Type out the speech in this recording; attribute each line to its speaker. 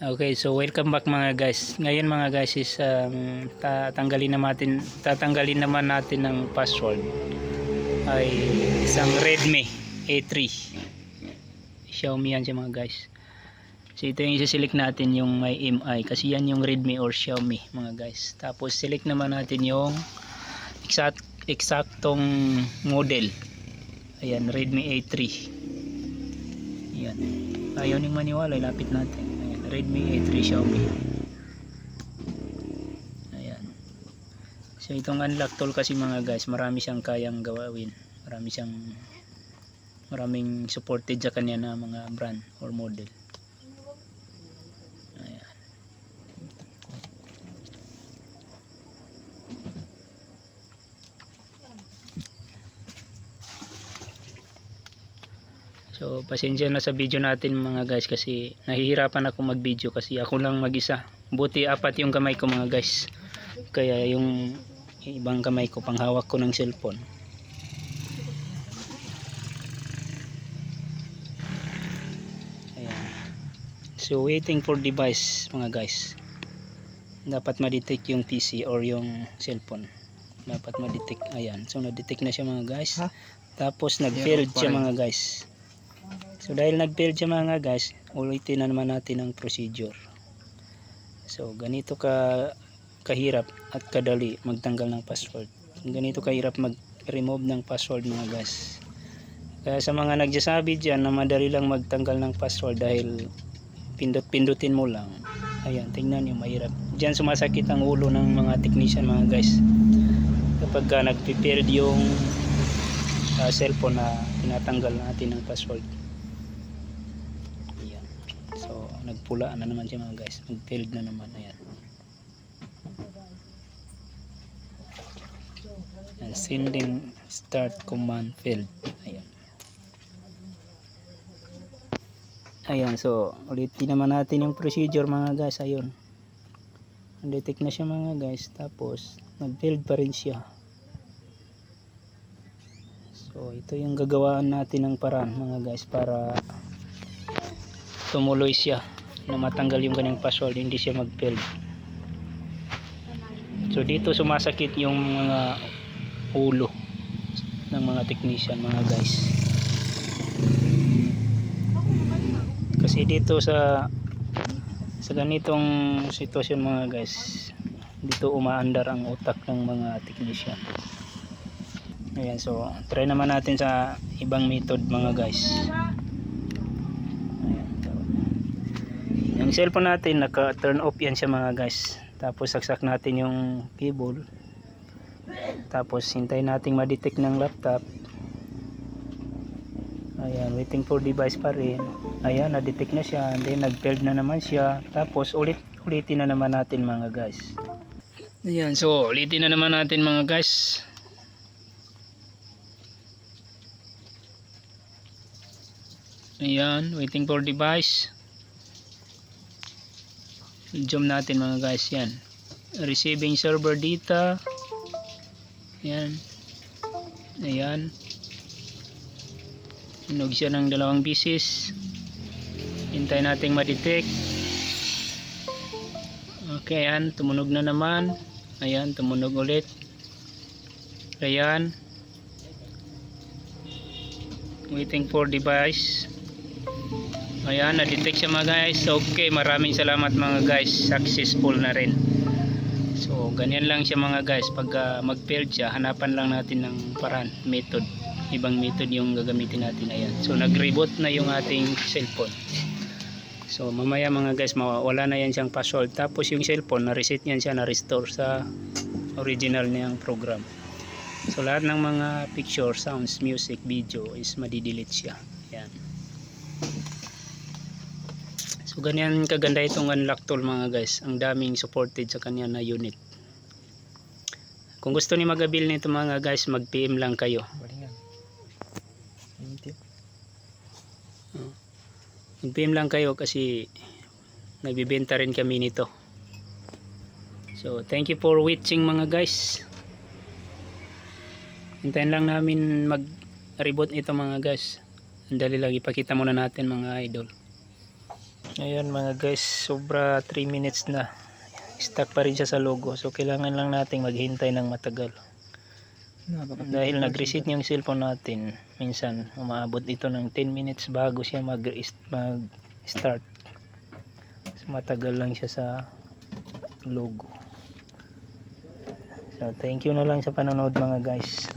Speaker 1: Okay, so welcome back mga guys. Ngayon mga guys is tatanggalin naman natin ng password ay isang Redmi A3. Xiaomi yan siya mga guys. So ito yung isa-select natin yung may MI kasi yan yung Redmi or Xiaomi mga guys. Tapos select naman natin yung eksaktong model. Ayan, Redmi A3. Ayan. Ayaw niyong maniwala, lapit natin. Redmi A3 Xiaomi. Ayan. So itong unlock tool kasi mga guys, marami siyang kayang gawin. Maraming supported sa kanya na mga brand or model. Ayan. So pasensya na sa video natin mga guys kasi nahihirapan ako mag video kasi ako lang mag-isa. Buti apat yung kamay ko mga guys. Kaya yung ibang kamay ko panghawak ko ng cellphone. Ayan. So waiting for device mga guys. Dapat ma-detect yung PC or yung cellphone. Dapat ma-detect. Ayan. So na-detect na siya mga guys. Tapos nag-failed siya mga guys. So dahil nag-failed siya mga guys, ulitin na naman natin ang procedure. So ganito kahirap at kadali magtanggal ng password. Ganito kahirap mag-remove ng password mga guys. Kaya sa mga nagsasabi dyan na madali lang magtanggal ng password dahil pindot-pindutin mo lang. Ayan, tingnan nyo, mahirap. Dyan sumasakit ang ulo ng mga technician mga guys. Kapag nag-failed yung cellphone na tinatanggal natin ng password. So nagpula na naman siya mga guys, nag-failed na naman. Ayan. And sending start command failed. Ayan. Ayan, so ulitin naman natin yung procedure mga guys. Ayun, detect na siya mga guys, tapos nag-failed pa rin siya. So ito yung gagawaan natin ng paraan mga guys para tumuloy siya na matanggal yung kanyang password, hindi siya mag-fail. So dito sumasakit yung mga ulo ng mga technician mga guys. Kasi dito sa ganitong sitwasyon mga guys, dito umaandar ang utak ng mga technician. Ayan, so try naman natin sa ibang method mga guys. Yung cellphone natin naka turn off yan siya mga guys, tapos saksak natin yung cable, tapos hintayin natin ma-detect ng laptop. Ayan, waiting for device pa rin. Ayan, na-detect na siya, and then nag-failed na naman siya, tapos ulitin na naman natin mga guys. Ayan, so ulitin na naman natin mga guys. Ayan, waiting for device. Zoom natin mga guys. Yan, receiving server data. Yan. Ayan, tunog siya ng 2 beses. Hintayin natin ma-detect. Okay, yan, tumunog na naman. Ayan, tumunog ulit. Ayan, waiting for device. Ayan, na-detect siya mga guys. Okay, maraming salamat mga guys, successful na rin. So ganyan lang siya mga guys. Pag mag-failed siya, hanapan lang natin ng paraan, method, ibang method yung gagamitin natin. Ayan, so nag-reboot na yung ating cellphone. So mamaya mga guys, mawala na yan siyang password, tapos yung cellphone na-reset yan siya, na-restore sa original niyang program. So lahat ng mga picture, sounds, music, video is madi-delete siya. Ayan. So ganyan kaganda itong unlock tool mga guys. Ang daming supported sa kanya na unit. Kung gusto ni mag-avail nito mga guys, mag-PM lang kayo. Mag-PM lang kayo kasi nagbibenta rin kami nito. So thank you for watching mga guys. Hintayin lang namin mag-reboot ito mga guys. Dali lang, ipakita muna natin mga idol. Ayan mga guys, sobra 3 minutes na. Stuck pa rin siya sa logo. So kailangan lang nating maghintay ng matagal. Dahil nag-reset yung cellphone natin, minsan umaabot ito ng 10 minutes bago siya mag-start. So matagal lang siya sa logo. So thank you na lang sa panonood mga guys.